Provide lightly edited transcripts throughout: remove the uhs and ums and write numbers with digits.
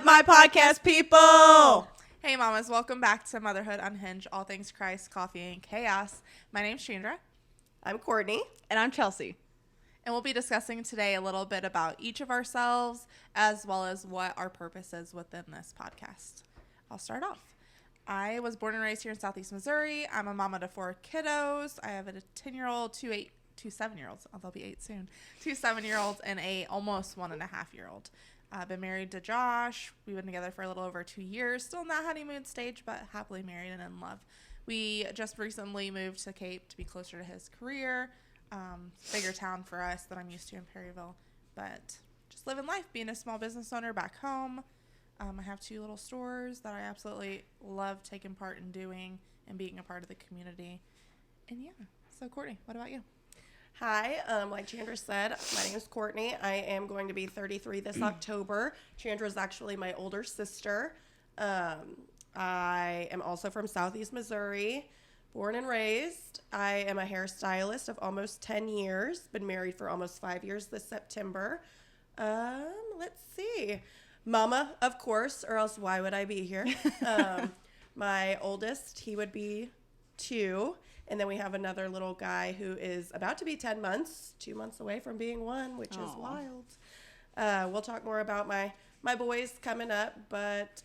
up, my podcast people? Hey, mamas. Welcome back to Motherhood Unhinged, all things Christ, coffee, and chaos. My name's Chandra. I'm Courtney. And I'm Chelsea. And we'll be discussing today a little bit about each of ourselves, as well as what our purpose is within this podcast. I'll start off. I was born and raised here in Southeast Missouri. I'm a mama to 4 kiddos. I have a 10-year-old, two 7-year-olds. Oh, they'll be 8 soon. 2 7-year-olds and a almost 1.5-year-old. I've been married to Josh. We've been together for a little over 2 years. Still in that honeymoon stage, but happily married and in love. We just recently moved to Cape to be closer to his career. Bigger town for us than I'm used to in Perryville. But just living life, being a small business owner back home. I have 2 little stores that I absolutely love taking part in doing and being a part of the community. And yeah, so Courtney, what about you? Hi, like Chandra said, my name is Courtney. I am going to be 33 this October. Chandra is actually my older sister. I am also from Southeast Missouri, born and raised. I am a hairstylist of almost 10 years. Been married for almost 5 years this September. Let's see. Mama, of course, or else why would I be here? My oldest, he would be 2. And then we have another little guy who is about to be 10 months, 2 months away from being 1, which is wild. We'll talk more about my boys coming up, but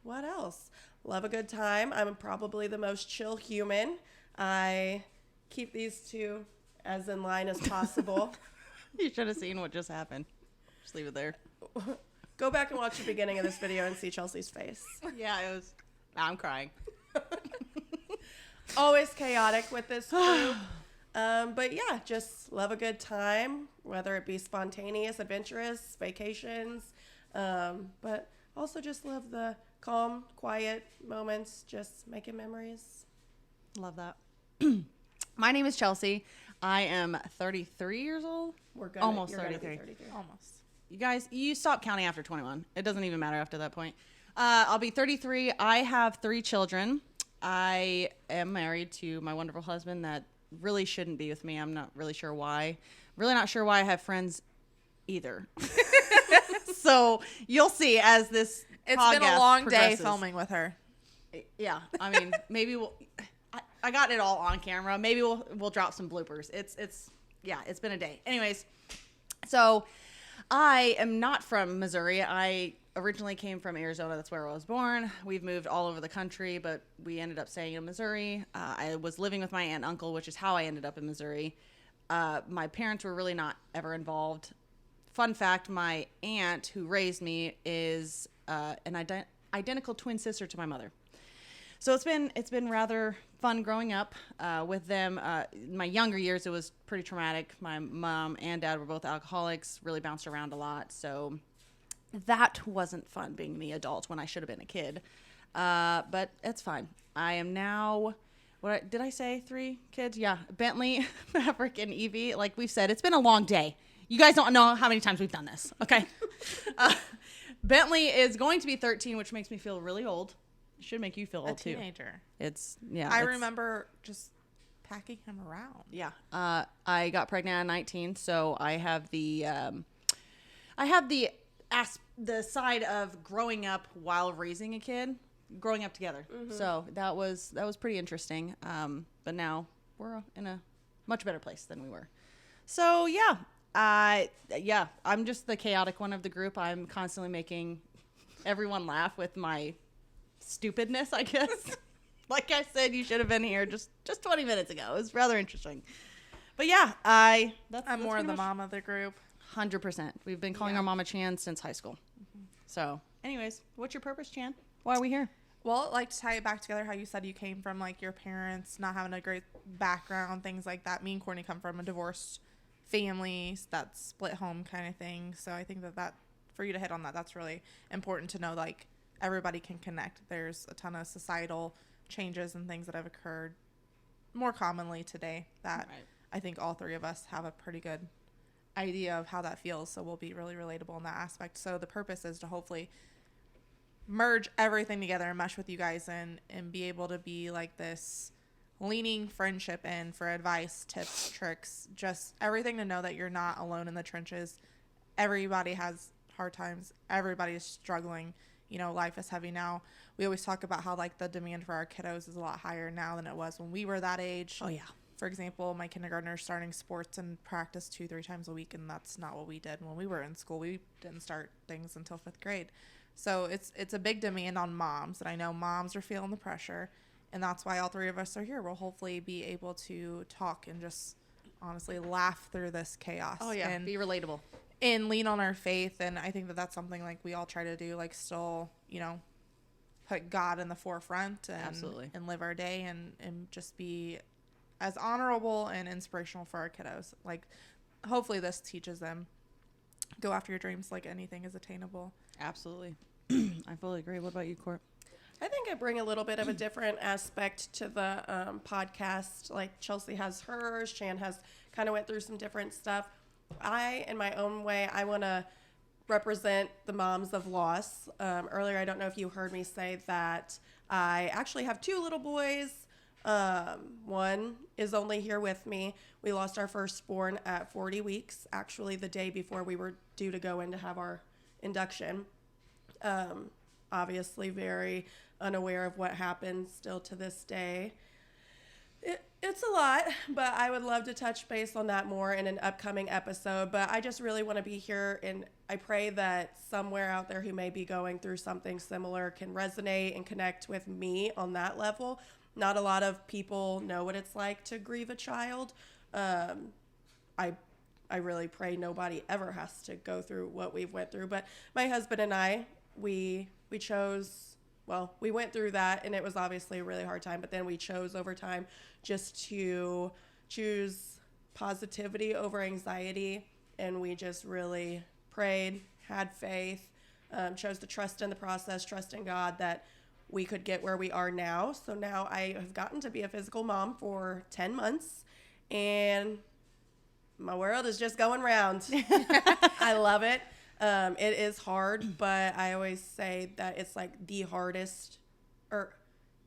what else? Love a good time. I'm probably the most chill human. I keep these 2 as in line as possible. You should have seen what just happened. Just leave it there. Go back and watch the beginning of this video and see Chelsea's face. Yeah, it was. I'm crying. Always chaotic with this group. But yeah, just love a good time, whether it be spontaneous, adventurous, vacations. But also just love the calm, quiet moments, just making memories. Love that. My name is Chelsea. I am 33 years old. We're good. Almost You're 33. 33. Almost. You guys, you stop counting after 21. It doesn't even matter after that point. I'll be 33. I have 3 children. I am married to my wonderful husband that really shouldn't be with me. I'm not really sure why. Really not sure why I have friends either. So you'll see as this It's been a long progresses. day filming with her. Yeah, I mean, maybe we'll. I got it all on camera. Maybe we'll drop some bloopers. It's been a day. Anyways, so I am not from Missouri. I originally came from Arizona. That's where I was born. We've moved all over the country, but we ended up staying in Missouri. I was living with my aunt and uncle, which is how I ended up in Missouri. My parents were really not ever involved. Fun fact, my aunt who raised me is an identical twin sister to my mother. So it's been rather fun growing up with them. In my younger years, it was pretty traumatic. My mom and dad were both alcoholics, really bounced around a lot. So that wasn't fun being the adult when I should have been a kid. But it's fine. I am now, did I say 3 kids? Yeah. Bentley, Maverick, and Evie. Like we've said, it's been a long day. You guys don't know how many times we've done this. Okay. Bentley is going to be 13, which makes me feel really old. It should make you feel old too. A teenager. I remember just packing him around. Yeah. I got pregnant at 19, so I have the side of growing up while raising a kid, growing up together. Mm-hmm. So that was pretty interesting. But now we're in a much better place than we were. So yeah. I'm just the chaotic one of the group. I'm constantly making everyone laugh with my stupidness, I guess. Like I said, you should have been here just 20 minutes ago. It was rather interesting. But yeah, I'm more of the mom of the group. 100%. We've been calling our mama Chan since high school. Mm-hmm. So anyways, what's your purpose, Chan? Why are we here? Well, like to tie it back together, how you said you came from like your parents not having a great background, things like that. Me and Courtney come from a divorced family, that split home kind of thing. So I think that for you to hit on that's really important to know, like everybody can connect. There's a ton of societal changes and things that have occurred more commonly today that right. I think all 3 of us have a pretty good idea of how that feels. So we'll be really relatable in that aspect. So the purpose is to hopefully merge everything together and mesh with you guys and be able to be like this leaning friendship in for advice, tips, tricks, just everything to know that you're not alone in the trenches. Everybody has hard times. Everybody is struggling. You know, life is heavy now. We always talk about how like the demand for our kiddos is a lot higher now than it was when we were that age. Oh, yeah. For example, my kindergartner is starting sports and practice 2-3 times a week, and that's not what we did when we were in school. We didn't start things until 5th grade. So it's a big demand on moms, and I know moms are feeling the pressure, and that's why all three of us are here. We'll hopefully be able to talk and just honestly laugh through this chaos. Oh, yeah. And be relatable. and lean on our faith. And I think that that's something like we all try to do, like still, you know, put God in the forefront and Absolutely. and live our day and just be as honorable and inspirational for our kiddos. Like hopefully this teaches them, go after your dreams, like anything is attainable. Absolutely. I fully agree. What about you, Court? I think I bring a little bit of a different aspect to the podcast. Like Chelsea has hers, Shan has kind of went through some different stuff. I, in my own way, I want to represent the moms of loss. Earlier, I don't know if you heard me say that I actually have 2 little boys. One is only here with me. We lost our firstborn at 40 weeks, actually the day before we were due to go in to have our induction. Obviously very unaware of what happened still to this day. It's a lot, but I would love to touch base on that more in an upcoming episode. But I just really want to be here, and I pray that somewhere out there who may be going through something similar can resonate and connect with me on that level. Not a lot of people know what it's like to grieve a child. I really pray nobody ever has to go through what we've went through. But my husband and I, we chose, well, we went through that, and it was obviously a really hard time, but then we chose over time just to choose positivity over anxiety, and we just really prayed, had faith, chose to trust in the process, trust in God that we could get where we are now. So now I have gotten to be a physical mom for 10 months, and my world is just going round. I love it. It is hard, but I always say that it's like the hardest, or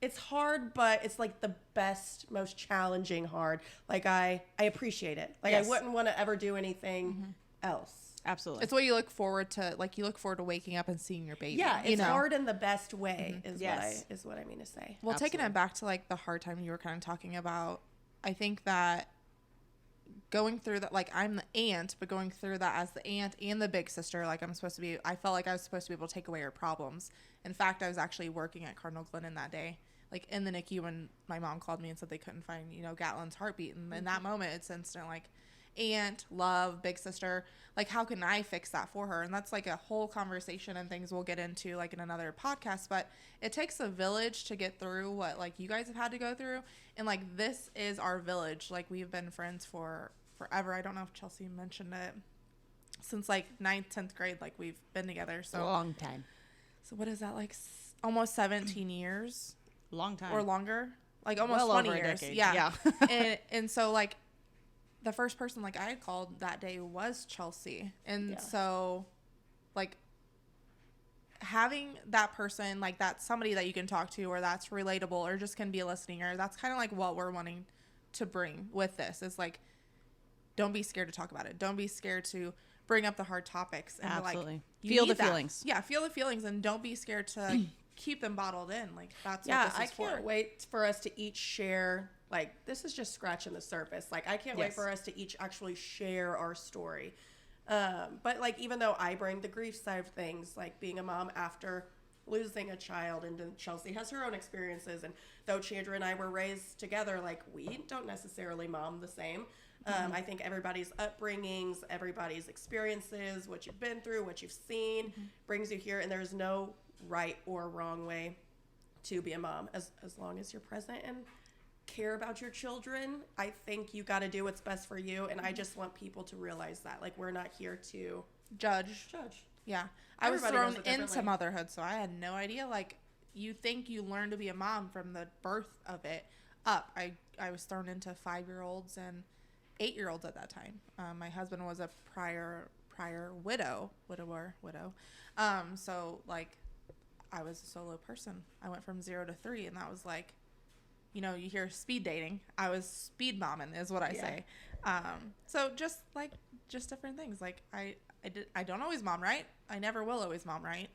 it's hard, but it's like the best, most challenging hard. Like I appreciate it. Like Yes. I wouldn't want to ever do anything else. Absolutely. It's what you look forward to. Like you look forward to waking up and seeing your baby. Yeah, it's you know? hard in the best way is Yes. what I mean to say. Well, taking Absolutely. it back to like the hard time you were kind of talking about, I think that going through that, like I'm the aunt, but going through that as the aunt and the big sister, like I felt like I was supposed to be able to take away her problems. In fact, I was actually working at Cardinal Glennon that day, like in the NICU, when my mom called me and said they couldn't find, Gatlin's heartbeat. And in that moment, it's instant, like, aunt, love, big sister, like how can I fix that for her? And that's like a whole conversation and things we'll get into like in another podcast, but it takes a village to get through what like you guys have had to go through. And like this is our village. Like we've been friends for forever. I don't know if Chelsea mentioned it, since like 9th, 10th grade, like we've been together. So long time. So what is that, like almost 17 years Long time. or longer? Like almost Well 20 over a years. decade. Yeah. Yeah. and so like the first person like I had called that day was Chelsea. And Yeah. so like having that person, like that's somebody that you can talk to or that's relatable or just can be a listening ear, that's kind of like what we're wanting to bring with this is like, don't be scared to talk about it. Don't be scared to bring up the hard topics. And Absolutely. like, Feel the feelings. Yeah, feel the feelings and don't be scared to keep them bottled in. Like that's Yeah, what this I is for. can't wait for us to each share, like, this is just scratching the surface. Like, I can't wait Yes. for us to each actually share our story. But, like, even though I bring the grief side of things, like being a mom after losing a child, and then Chelsea has her own experiences, and though Chandra and I were raised together, like, we don't necessarily mom the same. I think everybody's upbringings, everybody's experiences, what you've been through, what you've seen, brings you here, and there's no right or wrong way to be a mom. As long as you're present and care about your children, I think you got to do what's best for you, and I just want people to realize that. Like, we're not here to Judge. judge. Yeah. I was Everybody thrown does it into differently. motherhood, so I had no idea. Like, you think you learn to be a mom from the birth of it up. I was thrown into 5-year-olds and 8-year-olds at that time. My husband was a prior widow. So, like, I was a solo person. I went from 0 to 3, and that was like, you hear speed dating. I was speed momming is what I say. So just different things. Like I don't always mom right. I never will always mom right.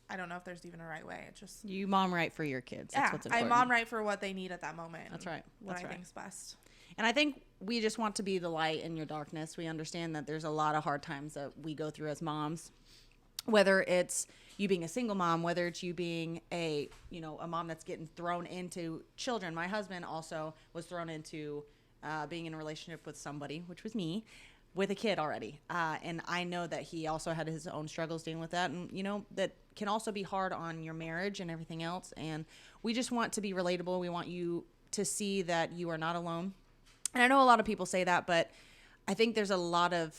I don't know if there's even a right way. It's just You mom right for your kids. That's what's I important. mom right for what they need at that moment. That's right. What That's I right. think's best. And I think we just want to be the light in your darkness. We understand that there's a lot of hard times that we go through as moms, whether it's you being a single mom, whether it's you being a mom that's getting thrown into children. My husband also was thrown into being in a relationship with somebody, which was me, with a kid already. And I know that he also had his own struggles dealing with that. And, that can also be hard on your marriage and everything else. And we just want to be relatable. We want you to see that you are not alone. And I know a lot of people say that, but I think there's a lot of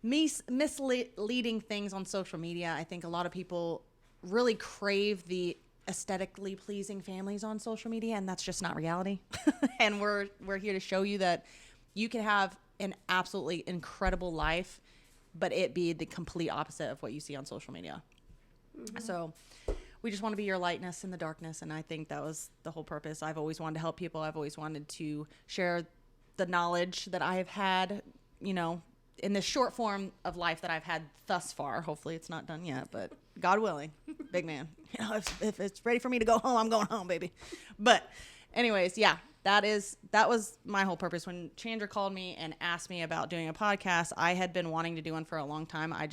misleading things on social media. I think a lot of people really crave the aesthetically pleasing families on social media, and that's just not reality. And we're here to show you that you can have an absolutely incredible life, but it be the complete opposite of what you see on social media. Mm-hmm. So we just want to be your lightness in the darkness, and I think that was the whole purpose. I've always wanted to help people. I've always wanted to share the knowledge that I have had, in the short form of life that I've had thus far. Hopefully it's not done yet, but God willing, big man. If it's ready for me to go home, I'm going home, baby. But anyways, yeah, that was my whole purpose. When Chandra called me and asked me about doing a podcast, I had been wanting to do one for a long time. I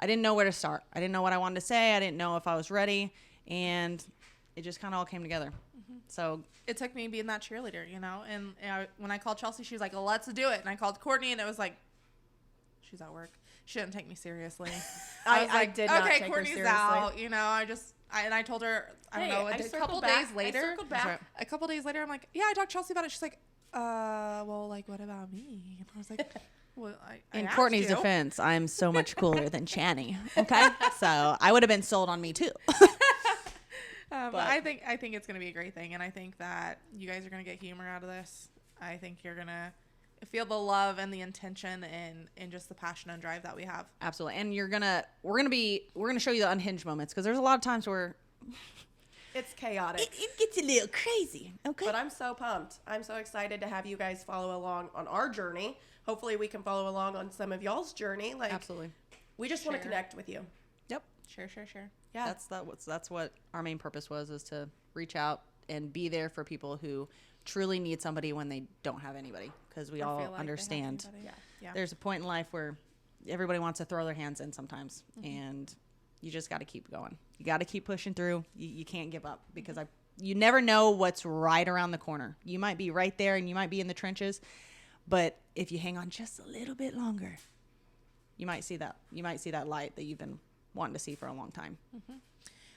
didn't know where to start. I didn't know what I wanted to say. I didn't know if I was ready, and it just kind of all came together. Mm-hmm. So it took me being that cheerleader, and when I called Chelsea, she was like, well, let's do it. And I called Courtney, and it was like, she's at work. She didn't take me seriously. I did not okay, take Courtney's her seriously. out. And I told her, I don't know, a couple days later. A couple days later, I'm like, yeah, I talked to Chelsea about it. She's like, well, like, what about me? And I was like, well, I in asked Courtney's you. defense, I'm so much cooler than Channy. Okay, so I would have been sold on me too. But I think it's gonna be a great thing, and I think that you guys are gonna get humor out of this. I think you're gonna feel the love and the intention and just the passion and drive that we have. Absolutely, and we're gonna show you the unhinged moments, because there's a lot of times where it's chaotic. It gets a little crazy. Okay, but I'm so pumped. I'm so excited to have you guys follow along on our journey. Hopefully we can follow along on some of y'all's journey. Absolutely. We just want to connect with you. Yep. Sure. Yeah. That's what our main purpose was, is to reach out and be there for people who truly need somebody when they don't have anybody, because we all understand. Yeah. There's a point in life where everybody wants to throw their hands in sometimes, and you just got to keep going. You got to keep pushing through. You can't give up, because you never know what's right around the corner. You might be right there and you might be in the trenches, but if you hang on just a little bit longer, you might see that light that you've been wanting to see for a long time. Mm-hmm.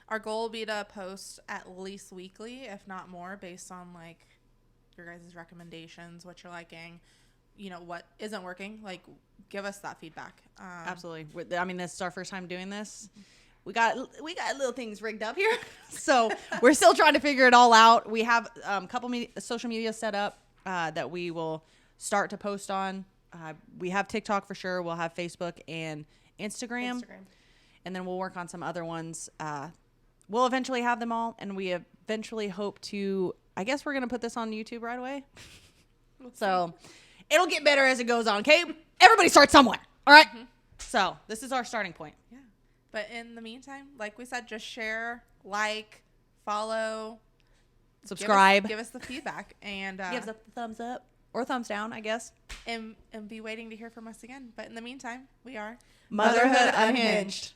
Our goal will be to post at least weekly, if not more, based on like your guys' recommendations, what you're liking, what isn't working. Like, give us that feedback. Absolutely. I mean, this is our first time doing this. We got little things rigged up here, so we're still trying to figure it all out. We have a couple social media set up that we will start to post on. We have TikTok for sure. We'll have Facebook and Instagram. And then we'll work on some other ones. We'll eventually have them all, and we eventually hope to, I guess we're going to put this on YouTube right away. So it'll get better as it goes on, okay? Everybody starts somewhere, all right? Mm-hmm. So this is our starting point. Yeah. But in the meantime, like we said, just share, like, follow. Subscribe. Give us the feedback. And give us a thumbs up or thumbs down, I guess. And be waiting to hear from us again. But in the meantime, we are Motherhood Unhinged.